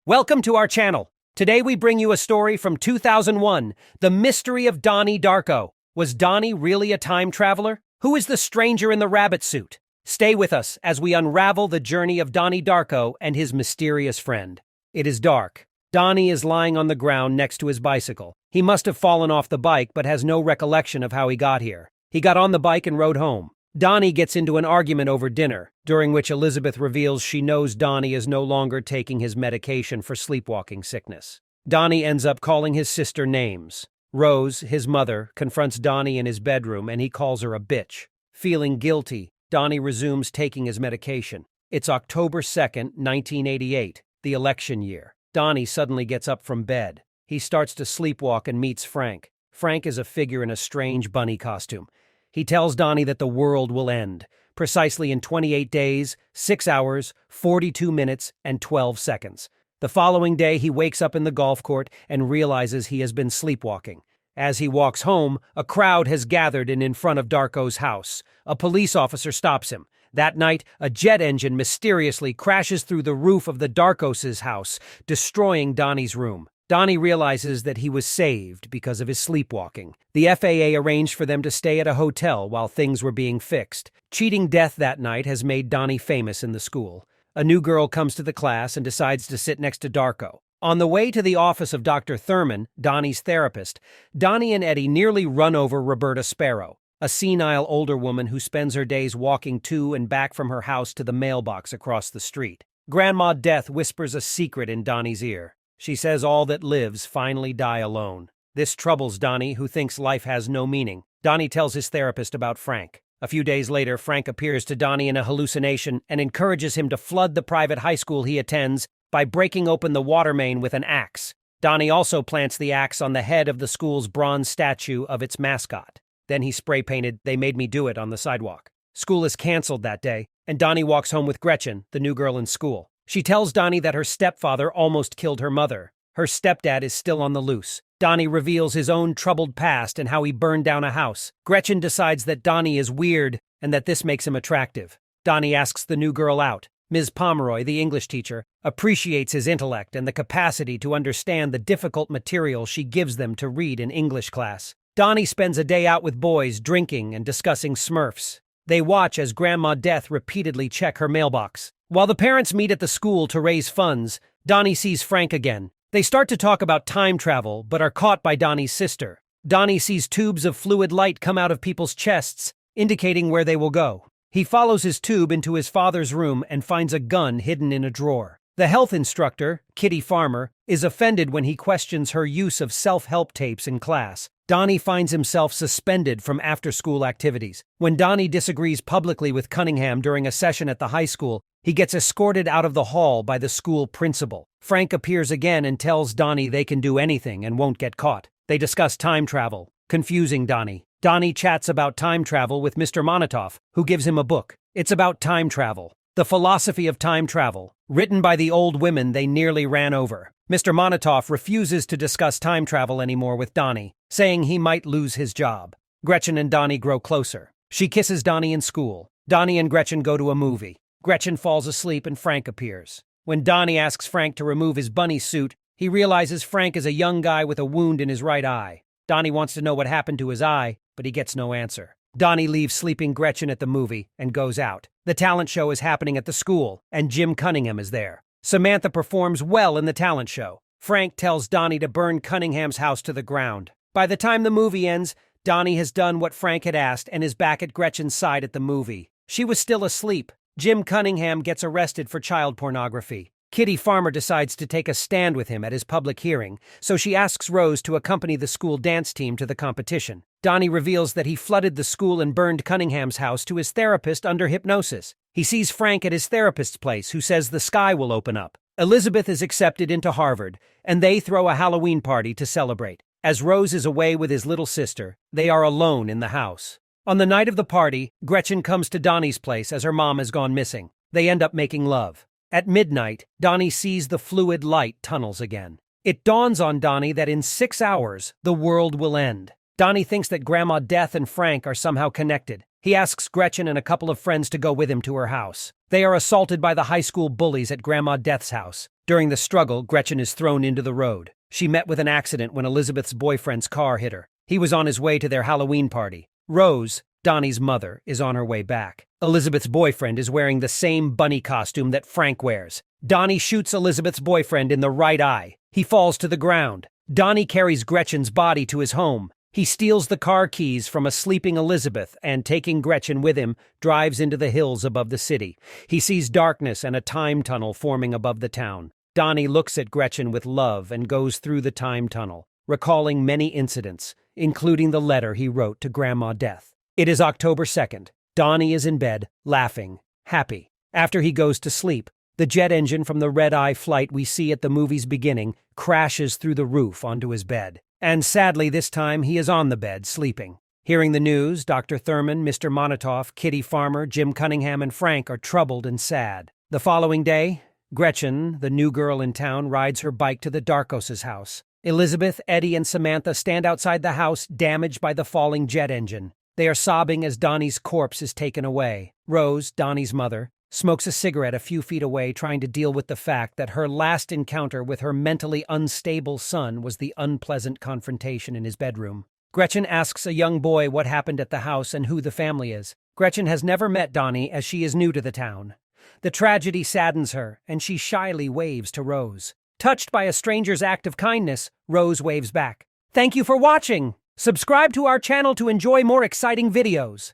Welcome to our channel. Today we bring you a story from 2001, The Mystery of Donnie Darko. Was Donnie really a time traveler? Who is the stranger in the rabbit suit? Stay with us as we unravel the journey of Donnie Darko and his mysterious friend. It is dark. Donnie is lying on the ground next to his bicycle. He must have fallen off the bike but has no recollection of how he got here. He got on the bike and rode home. Donnie gets into an argument over dinner, during which Elizabeth reveals she knows Donnie is no longer taking his medication for sleepwalking sickness. Donnie ends up calling his sister names. Rose, his mother, confronts Donnie in his bedroom and he calls her a bitch. Feeling guilty, Donnie resumes taking his medication. It's October 2nd, 1988, the election year. Donnie suddenly gets up from bed. He starts to sleepwalk and meets Frank. Frank is a figure in a strange bunny costume. He tells Donnie that the world will end, precisely in 28 days, 6 hours, 42 minutes, and 12 seconds. The following day, he wakes up in the golf court and realizes he has been sleepwalking. As he walks home, a crowd has gathered in front of Darko's house. A police officer stops him. That night, a jet engine mysteriously crashes through the roof of the Darkos' house, destroying Donnie's room. Donnie realizes that he was saved because of his sleepwalking. The FAA arranged for them to stay at a hotel while things were being fixed. Cheating death that night has made Donnie famous in the school. A new girl comes to the class and decides to sit next to Darko. On the way to the office of Dr. Thurman, Donnie's therapist, Donnie and Eddie nearly run over Roberta Sparrow, a senile older woman who spends her days walking to and back from her house to the mailbox across the street. Grandma Death whispers a secret in Donnie's ear. She says all that lives finally die alone. This troubles Donnie, who thinks life has no meaning. Donnie tells his therapist about Frank. A few days later, Frank appears to Donnie in a hallucination and encourages him to flood the private high school he attends by breaking open the water main with an axe. Donnie also plants the axe on the head of the school's bronze statue of its mascot. Then he spray-painted "They made me do it" on the sidewalk. School is canceled that day, and Donnie walks home with Gretchen, the new girl in school. She tells Donnie that her stepfather almost killed her mother. Her stepdad is still on the loose. Donnie reveals his own troubled past and how he burned down a house. Gretchen decides that Donnie is weird and that this makes him attractive. Donnie asks the new girl out. Ms. Pomeroy, the English teacher, appreciates his intellect and the capacity to understand the difficult material she gives them to read in English class. Donnie spends a day out with boys, drinking and discussing Smurfs. They watch as Grandma Death repeatedly check her mailbox. While the parents meet at the school to raise funds, Donnie sees Frank again. They start to talk about time travel, but are caught by Donnie's sister. Donnie sees tubes of fluid light come out of people's chests, indicating where they will go. He follows his tube into his father's room and finds a gun hidden in a drawer. The health instructor, Kitty Farmer, is offended when he questions her use of self-help tapes in class. Donnie finds himself suspended from after-school activities. When Donnie disagrees publicly with Cunningham during a session at the high school, he gets escorted out of the hall by the school principal. Frank appears again and tells Donnie they can do anything and won't get caught. They discuss time travel, confusing Donnie. Donnie chats about time travel with Mr. Monatoff, who gives him a book. It's about time travel, The Philosophy of Time Travel, written by the old women they nearly ran over. Mr. Monatoff refuses to discuss time travel anymore with Donnie, saying he might lose his job. Gretchen and Donnie grow closer. She kisses Donnie in school. Donnie and Gretchen go to a movie. Gretchen falls asleep and Frank appears. When Donnie asks Frank to remove his bunny suit, he realizes Frank is a young guy with a wound in his right eye. Donnie wants to know what happened to his eye, but he gets no answer. Donnie leaves sleeping Gretchen at the movie and goes out. The talent show is happening at the school, and Jim Cunningham is there. Samantha performs well in the talent show. Frank tells Donnie to burn Cunningham's house to the ground. By the time the movie ends, Donnie has done what Frank had asked and is back at Gretchen's side at the movie. She was still asleep. Jim Cunningham gets arrested for child pornography. Kitty Farmer decides to take a stand with him at his public hearing, so she asks Rose to accompany the school dance team to the competition. Donnie reveals that he flooded the school and burned Cunningham's house to his therapist under hypnosis. He sees Frank at his therapist's place, who says the sky will open up. Elizabeth is accepted into Harvard, and they throw a Halloween party to celebrate. As Rose is away with his little sister, they are alone in the house. On the night of the party, Gretchen comes to Donnie's place as her mom has gone missing. They end up making love. At midnight, Donnie sees the fluid light tunnels again. It dawns on Donnie that in 6 hours, the world will end. Donnie thinks that Grandma Death and Frank are somehow connected. He asks Gretchen and a couple of friends to go with him to her house. They are assaulted by the high school bullies at Grandma Death's house. During the struggle, Gretchen is thrown into the road. She met with an accident when Elizabeth's boyfriend's car hit her. He was on his way to their Halloween party. Rose, Donnie's mother, is on her way back. Elizabeth's boyfriend is wearing the same bunny costume that Frank wears. Donnie shoots Elizabeth's boyfriend in the right eye. He falls to the ground. Donnie carries Gretchen's body to his home. He steals the car keys from a sleeping Elizabeth and, taking Gretchen with him, drives into the hills above the city. He sees darkness and a time tunnel forming above the town. Donnie looks at Gretchen with love and goes through the time tunnel, recalling many incidents, including the letter he wrote to Grandma Death. It is October 2nd. Donnie is in bed, laughing, happy. After he goes to sleep, the jet engine from the red-eye flight we see at the movie's beginning crashes through the roof onto his bed. And sadly, this time he is on the bed, sleeping. Hearing the news, Dr. Thurman, Mr. Monatoff, Kitty Farmer, Jim Cunningham, and Frank are troubled and sad. The following day, Gretchen, the new girl in town, rides her bike to the Darkos' house. Elizabeth, Eddie, and Samantha stand outside the house, damaged by the falling jet engine. They are sobbing as Donnie's corpse is taken away. Rose, Donnie's mother, smokes a cigarette a few feet away, trying to deal with the fact that her last encounter with her mentally unstable son was the unpleasant confrontation in his bedroom. Gretchen asks a young boy what happened at the house and who the family is. Gretchen has never met Donnie, as she is new to the town. The tragedy saddens her, and she shyly waves to Rose. Touched by a stranger's act of kindness, Rose waves back. Thank you for watching! Subscribe to our channel to enjoy more exciting videos.